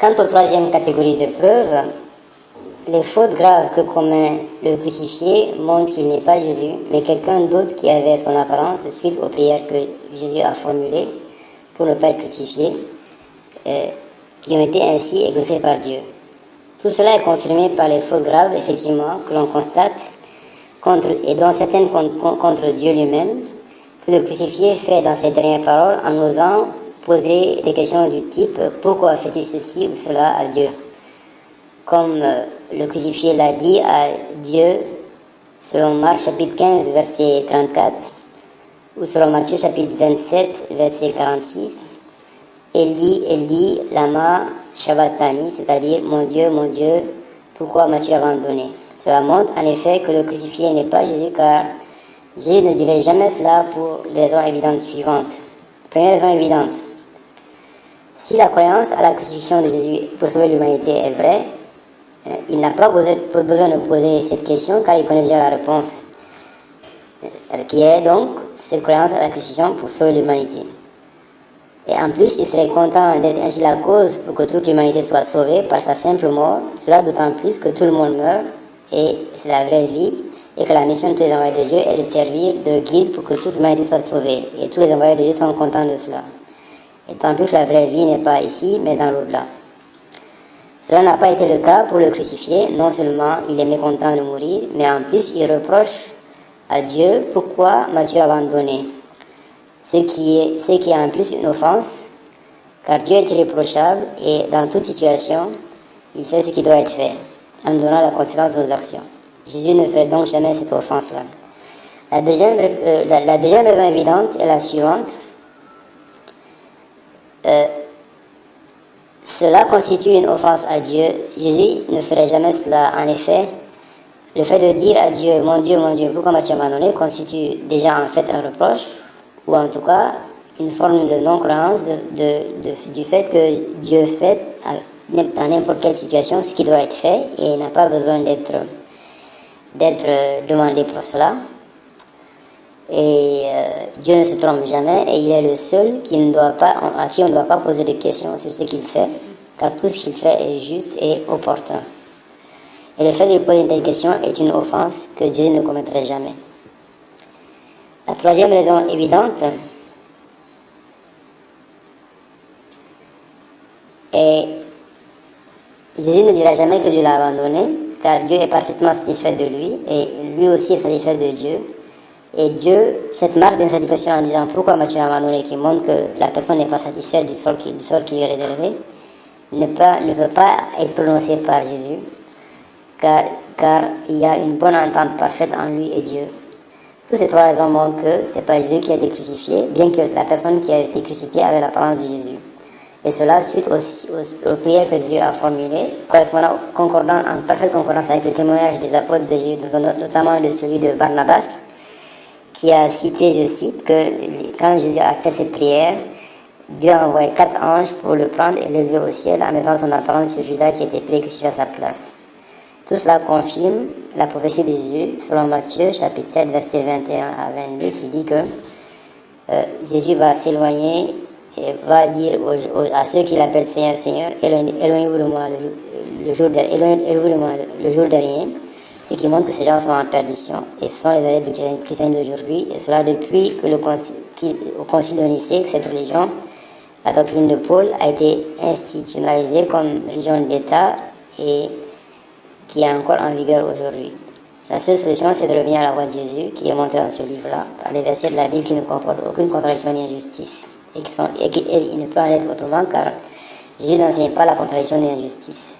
Quant aux troisième catégorie de preuves, les fautes graves que commet le crucifié montrent qu'il n'est pas Jésus, mais quelqu'un d'autre qui avait son apparence suite aux prières que Jésus a formulées pour ne pas être crucifié, qui ont été ainsi exaucées par Dieu. Tout cela est confirmé par les fautes graves, effectivement, que l'on constate, et dont certaines contre Dieu lui-même, que le crucifié fait dans ses dernières paroles en osant poser des questions du type « Pourquoi fait-il ceci ou cela à Dieu ?» Comme le crucifié l'a dit à Dieu selon Marc chapitre 15 verset 34 ou selon Matthieu chapitre 27 verset 46. Eli, lama sabachthani, c'est-à-dire « Mon Dieu, pourquoi m'as-tu abandonné ?» Cela montre en effet que le crucifié n'est pas Jésus, car Jésus ne dirait jamais cela pour les raisons évidentes suivantes. Première raison évidente: si la croyance à la crucifixion de Jésus pour sauver l'humanité est vraie, il n'a pas besoin de poser cette question, car il connaît déjà la réponse, qui est donc cette croyance à la crucifixion pour sauver l'humanité. Et en plus, il serait content d'être ainsi la cause pour que toute l'humanité soit sauvée par sa simple mort, cela d'autant plus que tout le monde meurt, et c'est la vraie vie, et que la mission de tous les envoyés de Dieu est de servir de guide pour que toute l'humanité soit sauvée. Et tous les envoyés de Dieu sont contents de cela. Et tant plus que la vraie vie n'est pas ici, mais dans l'au-delà. Cela n'a pas été le cas pour le crucifié. Non seulement il est mécontent de mourir, mais en plus il reproche à Dieu « Pourquoi m'as-tu abandonné ?» Ce qui est en plus une offense, car Dieu est irréprochable et dans toute situation, il fait ce qui doit être fait, en donnant la conséquence de nos actions. Jésus ne fait donc jamais cette offense-là. La deuxième raison évidente est la suivante. Cela constitue une offense à Dieu. Jésus ne ferait jamais cela. En effet, le fait de dire à Dieu, mon Dieu, pourquoi m'as-tu abandonné, constitue déjà en fait un reproche, ou en tout cas une forme de non-croyance du fait que Dieu fait dans n'importe quelle situation ce qui doit être fait et n'a pas besoin d'être demandé pour cela. Et Dieu ne se trompe jamais et il est le seul à qui on ne doit pas poser de questions sur ce qu'il fait, car tout ce qu'il fait est juste et opportun. Et le fait de lui poser une question est une offense que Dieu ne commettrait jamais. La troisième raison évidente est Jésus ne dira jamais que Dieu l'a abandonné, car Dieu est parfaitement satisfait de lui et lui aussi est satisfait de Dieu. Et Dieu, cette marque d'insatisfaction en disant « Pourquoi m'as-tu abandonné ?» qui montre que la personne n'est pas satisfaite du sort qui lui est réservé, ne peut pas être prononcée par Jésus, car il y a une bonne entente parfaite en lui et Dieu. Toutes ces trois raisons montrent que ce n'est pas Jésus qui a été crucifié, bien que la personne qui a été crucifiée avait l'apparence de Jésus. Et cela suite aux prières que Jésus a formulées, correspondant en parfaite concordance avec le témoignage des apôtres de Jésus, notamment de celui de Barnabas, qui a cité, je cite, que quand Jésus a fait cette prière, Dieu a envoyé 4 anges pour le prendre et l'élever au ciel en mettant son apparence sur Judas qui était prêt crucifié à sa place. Tout cela confirme la prophétie de Jésus selon Matthieu chapitre 7 verset 21 à 22 qui dit que Jésus va s'éloigner et va dire à ceux qui l'appellent Seigneur, Seigneur, éloignez-vous de moi le jour dernier. Ce qui montre que ces gens sont en perdition. Et ce sont les adeptes du christianisme d'aujourd'hui. Et cela depuis que au concile de Nicée, cette religion, la doctrine de Paul, a été institutionnalisée comme religion d'État et qui est encore en vigueur aujourd'hui. La seule solution, c'est de revenir à la voie de Jésus, qui est montrée dans ce livre-là, par les versets de la Bible qui ne comportent aucune contradiction ni injustice. Et il ne peut en être autrement, car Jésus n'enseigne pas la contradiction ni l'injustice.